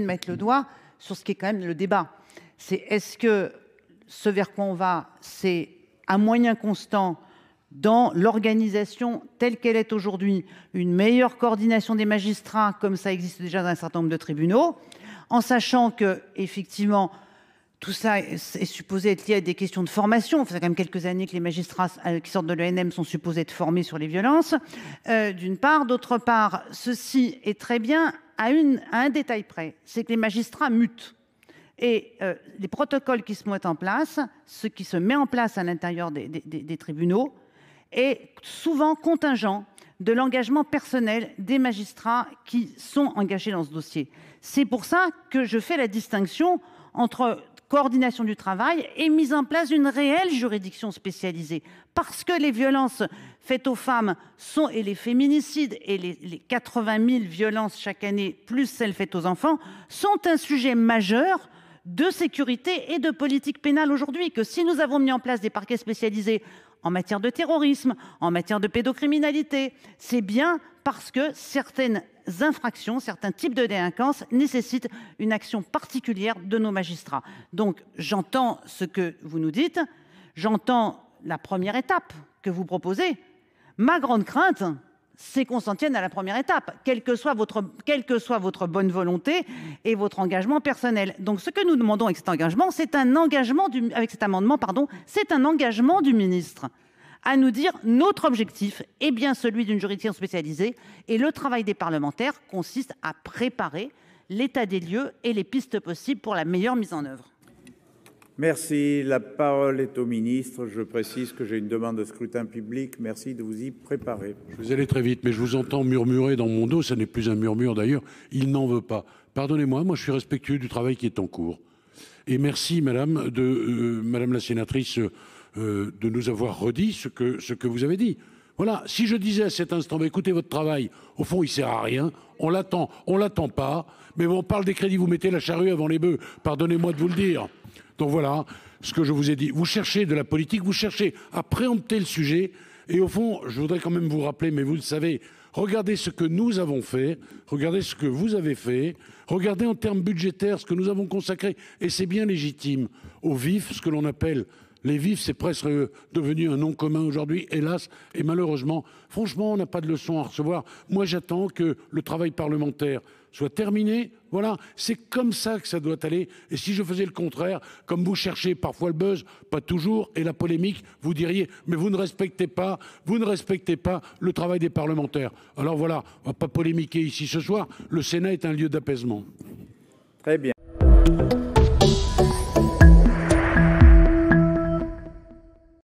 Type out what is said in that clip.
mettre le doigt sur ce qui est quand même le débat. C'est est-ce que ce vers quoi on va, c'est un moyen constant dans l'organisation telle qu'elle est aujourd'hui, une meilleure coordination des magistrats, comme ça existe déjà dans un certain nombre de tribunaux, en sachant que, effectivement, tout ça est supposé être lié à des questions de formation. Ça fait quand même quelques années que les magistrats qui sortent de l'ENM sont supposés être formés sur les violences, d'une part. D'autre part, ceci est très bien à un détail près, c'est que les magistrats mutent. Et les protocoles qui se mettent en place, ce qui se met en place à l'intérieur des tribunaux, est souvent contingent de l'engagement personnel des magistrats qui sont engagés dans ce dossier. C'est pour ça que je fais la distinction entre coordination du travail et mise en place d'une réelle juridiction spécialisée. Parce que les violences faites aux femmes et les féminicides et les 80 000 violences chaque année, plus celles faites aux enfants, sont un sujet majeur de sécurité et de politique pénale aujourd'hui. Que si nous avons mis en place des parquets spécialisés en matière de terrorisme, en matière de pédocriminalité, c'est bien parce que certaines infractions, certains types de délinquance nécessitent une action particulière de nos magistrats. Donc j'entends ce que vous nous dites, j'entends la première étape que vous proposez. Ma grande crainte, c'est qu'on s'en tienne à la première étape, quelle que soit votre bonne volonté et votre engagement personnel. Donc ce que nous demandons avec cet engagement, c'est un engagement avec cet amendement, pardon, c'est un engagement du ministre à nous dire notre objectif est bien celui d'une juridiction spécialisée et le travail des parlementaires consiste à préparer l'état des lieux et les pistes possibles pour la meilleure mise en œuvre. Merci. La parole est au ministre. Je précise que j'ai une demande de scrutin public. Merci de vous y préparer. Je vais aller très vite, mais je vous entends murmurer dans mon dos. Ça n'est plus un murmure d'ailleurs. Il n'en veut pas. Pardonnez-moi, moi je suis respectueux du travail qui est en cours. Et merci madame la sénatrice de nous avoir redit ce que vous avez dit. Voilà, si je disais à cet instant, bah, écoutez, votre travail, au fond, il sert à rien, on l'attend pas, mais on parle des crédits, vous mettez la charrue avant les bœufs, pardonnez-moi de vous le dire. Donc voilà ce que je vous ai dit. Vous cherchez de la politique, vous cherchez à préempter le sujet, et au fond, je voudrais quand même vous rappeler, mais vous le savez, regardez ce que nous avons fait, regardez ce que vous avez fait, regardez en termes budgétaires ce que nous avons consacré, et c'est bien légitime, au vif, ce que l'on appelle les vifs, c'est presque devenu un nom commun aujourd'hui, hélas, et malheureusement. Franchement, on n'a pas de leçon à recevoir. Moi, j'attends que le travail parlementaire soit terminé. Voilà, c'est comme ça que ça doit aller. Et si je faisais le contraire, comme vous cherchez parfois le buzz, pas toujours, et la polémique, vous diriez, mais vous ne respectez pas le travail des parlementaires. Alors voilà, on ne va pas polémiquer ici ce soir. Le Sénat est un lieu d'apaisement. Très bien.